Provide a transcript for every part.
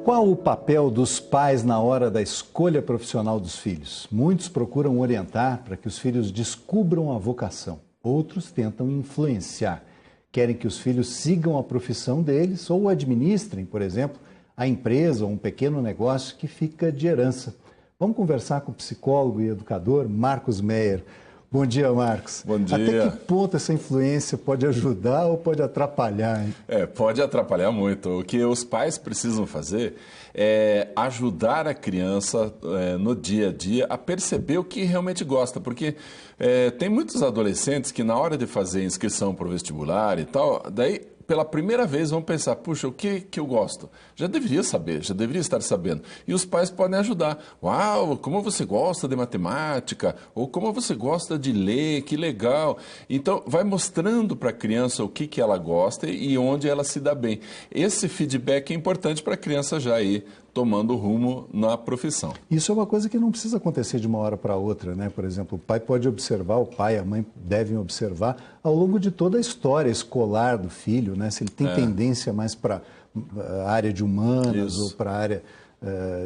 Qual o papel dos pais na hora da escolha profissional dos filhos? Muitos procuram orientar para que os filhos descubram a vocação. Outros tentam influenciar. Querem que os filhos sigam a profissão deles ou administrem, por exemplo, a empresa ou um pequeno negócio que fica de herança. Vamos conversar com o psicólogo e educador Marcos Meyer. Bom dia, Marcos. Bom dia. Até que ponto essa influência pode ajudar ou pode atrapalhar, hein? Pode atrapalhar muito. O que os pais precisam fazer é ajudar a criança no dia a dia a perceber o que realmente gosta, porque tem muitos adolescentes que na hora de fazer inscrição para o vestibular e tal, daí pela primeira vez vão pensar, puxa, o que eu gosto? Já deveria saber, já deveria estar sabendo. E os pais podem ajudar. Uau, como você gosta de matemática, ou como você gosta de ler, que legal. Então, vai mostrando para a criança o que ela gosta e onde ela se dá bem. Esse feedback é importante para a criança já ir tomando rumo na profissão. Isso é uma coisa que não precisa acontecer de uma hora para outra, né? Por exemplo, o pai pode observar, o pai e a mãe devem observar ao longo de toda a história escolar do filho, né? Se ele tem tendência mais para a área de humanas ou para a área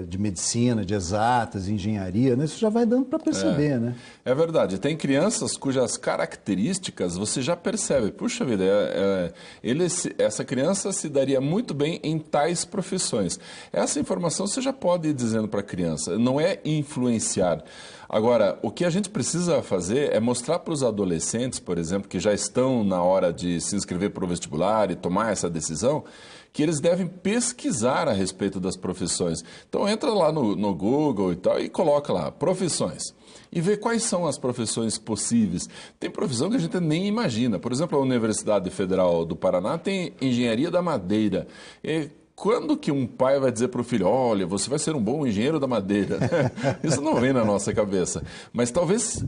de medicina, de exatas, engenharia, né? Isso já vai dando para perceber, né? É verdade. Tem crianças cujas características você já percebe. Puxa vida, essa criança se daria muito bem em tais profissões. Essa informação você já pode ir dizendo para a criança. Não é influenciar. Agora, o que a gente precisa fazer é mostrar para os adolescentes, por exemplo, que já estão na hora de se inscrever para o vestibular e tomar essa decisão, que eles devem pesquisar a respeito das profissões. Então entra lá no Google e tal e coloca lá, profissões. E vê quais são as profissões possíveis. Tem profissão que a gente nem imagina. Por exemplo, a Universidade Federal do Paraná tem engenharia da madeira. Quando que um pai vai dizer para o filho, olha, você vai ser um bom engenheiro da madeira? Isso não vem na nossa cabeça. Mas talvez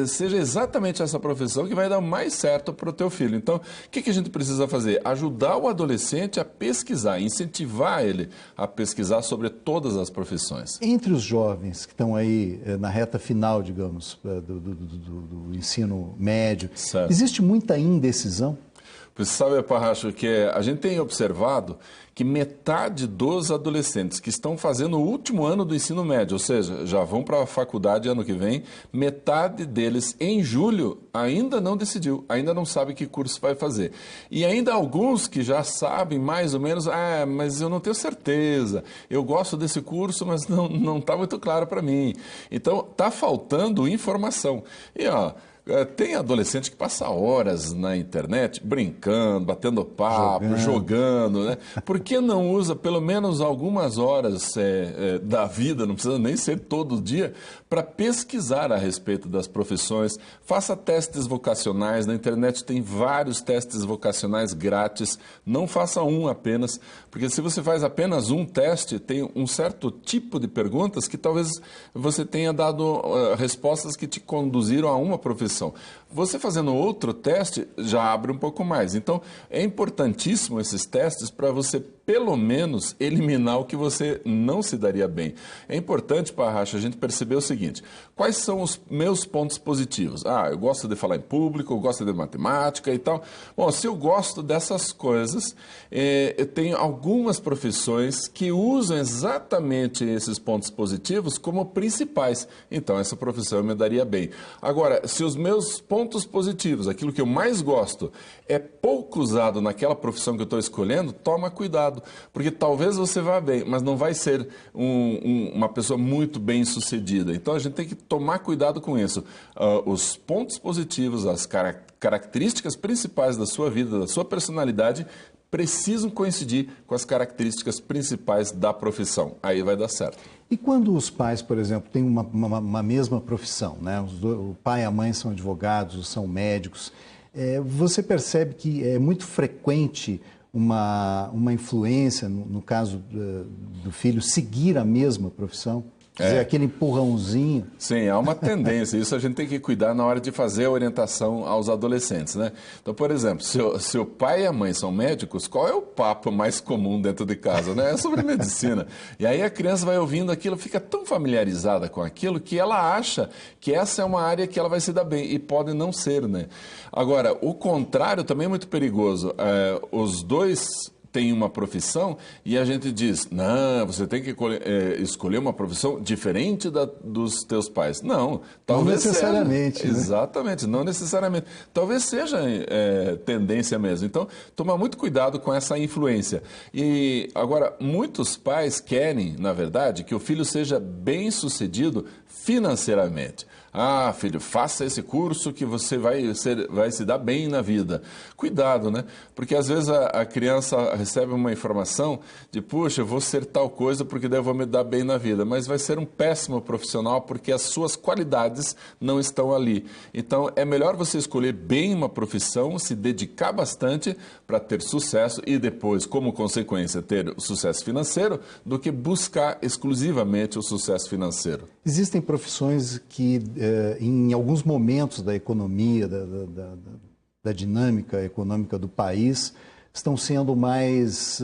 seja exatamente essa profissão que vai dar mais certo para o teu filho. Então, o que a gente precisa fazer? Ajudar o adolescente a pesquisar, incentivar ele a pesquisar sobre todas as profissões. Entre os jovens que estão aí na reta final, digamos, do ensino médio, certo. Existe muita indecisão? Você sabe, Parracho, que a gente tem observado que metade dos adolescentes que estão fazendo o último ano do ensino médio, ou seja, já vão para a faculdade ano que vem, metade deles em julho ainda não decidiu, ainda não sabe que curso vai fazer. E ainda alguns que já sabem mais ou menos, mas eu não tenho certeza, eu gosto desse curso, mas não está muito claro para mim. Então, está faltando informação. E, tem adolescente que passa horas na internet brincando, batendo papo, jogando, né? Por que não usa pelo menos algumas horas da vida, não precisa nem ser todo dia, para pesquisar a respeito das profissões? Faça testes vocacionais, na internet tem vários testes vocacionais grátis, não faça um apenas, porque se você faz apenas um teste, tem um certo tipo de perguntas que talvez você tenha dado respostas que te conduziram a uma profissão. Você fazendo outro teste já abre um pouco mais. Então, é importantíssimo esses testes para você, pelo menos, eliminar o que você não se daria bem. É importante, Parracho, a gente perceber o seguinte, quais são os meus pontos positivos? Eu gosto de falar em público, eu gosto de matemática e tal. Bom, se eu gosto dessas coisas, eu tenho algumas profissões que usam exatamente esses pontos positivos como principais. Então, essa profissão eu me daria bem. Agora, se os meus pontos positivos, aquilo que eu mais gosto, é pouco usado naquela profissão que eu estou escolhendo, toma cuidado, porque talvez você vá bem, mas não vai ser uma pessoa muito bem sucedida. Então a gente tem que tomar cuidado com isso. Os pontos positivos, as características principais da sua vida, da sua personalidade, precisam coincidir com as características principais da profissão. Aí vai dar certo. E quando os pais, por exemplo, têm uma mesma profissão, né? O pai e a mãe são advogados, são médicos, você percebe que é muito frequente uma influência, no caso do filho, seguir a mesma profissão? Quer dizer, aquele empurrãozinho. Sim, há uma tendência. Isso a gente tem que cuidar na hora de fazer a orientação aos adolescentes, né? Então, por exemplo, se o pai e a mãe são médicos, qual é o papo mais comum dentro de casa, né? É sobre medicina. E aí a criança vai ouvindo aquilo, fica tão familiarizada com aquilo que ela acha que essa é uma área que ela vai se dar bem. E pode não ser, né? Agora, o contrário também é muito perigoso. Os dois tem uma profissão e a gente diz, não, você tem que escolher uma profissão diferente dos teus pais. Não, talvez não necessariamente. Seja, né? Exatamente, não necessariamente. Talvez seja tendência mesmo. Então, tomar muito cuidado com essa influência. E agora, muitos pais querem, na verdade, que o filho seja bem-sucedido financeiramente. Ah, filho, faça esse curso que você vai se dar bem na vida. Cuidado, né? Porque às vezes a criança recebe uma informação de, puxa, eu vou ser tal coisa porque daí eu vou me dar bem na vida. Mas vai ser um péssimo profissional porque as suas qualidades não estão ali. Então, é melhor você escolher bem uma profissão, se dedicar bastante para ter sucesso e depois, como consequência, ter o sucesso financeiro, do que buscar exclusivamente o sucesso financeiro. Existem profissões que, em alguns momentos da economia, da dinâmica econômica do país, estão sendo mais...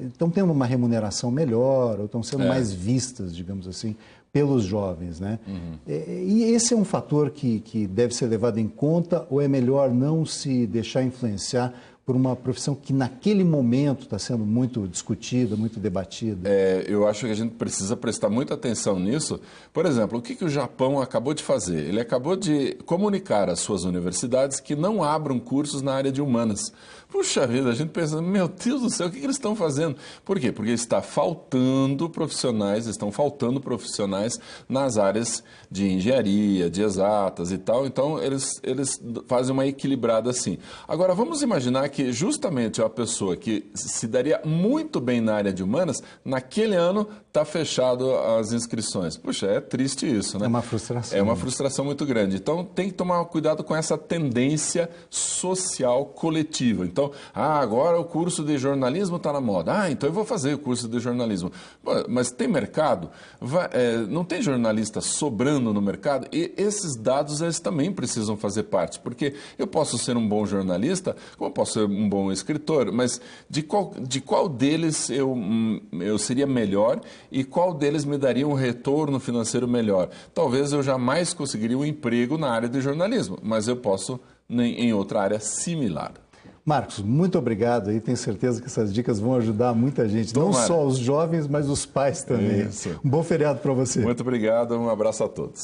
estão tendo uma remuneração melhor, ou estão sendo mais vistas, digamos assim, pelos jovens, né? Uhum. E esse é um fator que deve ser levado em conta, ou é melhor não se deixar influenciar por uma profissão que naquele momento está sendo muito discutida, muito debatida? Eu acho que a gente precisa prestar muita atenção nisso. Por exemplo, o que o Japão acabou de fazer? Ele acabou de comunicar às suas universidades que não abram cursos na área de humanas. Puxa vida, a gente pensa, meu Deus do céu, o que eles estão fazendo? Por quê? Porque estão faltando profissionais nas áreas de engenharia, de exatas e tal. Então, eles fazem uma equilibrada assim. Agora, vamos imaginar que justamente a pessoa que se daria muito bem na área de humanas, naquele ano está fechado as inscrições. Puxa, é triste isso, né? É uma frustração. É uma frustração muito grande. Então, tem que tomar cuidado com essa tendência social coletiva. Então, agora o curso de jornalismo está na moda. Então eu vou fazer o curso de jornalismo. Mas tem mercado? Não tem jornalista sobrando no mercado? E esses dados eles também precisam fazer parte. Porque eu posso ser um bom jornalista, como eu posso ser um bom escritor, mas de qual deles eu seria melhor e qual deles me daria um retorno financeiro melhor? Talvez eu jamais conseguiria um emprego na área de jornalismo, mas eu posso em outra área similar. Marcos, muito obrigado e tenho certeza que essas dicas vão ajudar muita gente, Tomara. Não só os jovens, mas os pais também. Isso. Um bom feriado para você. Muito obrigado, um abraço a todos.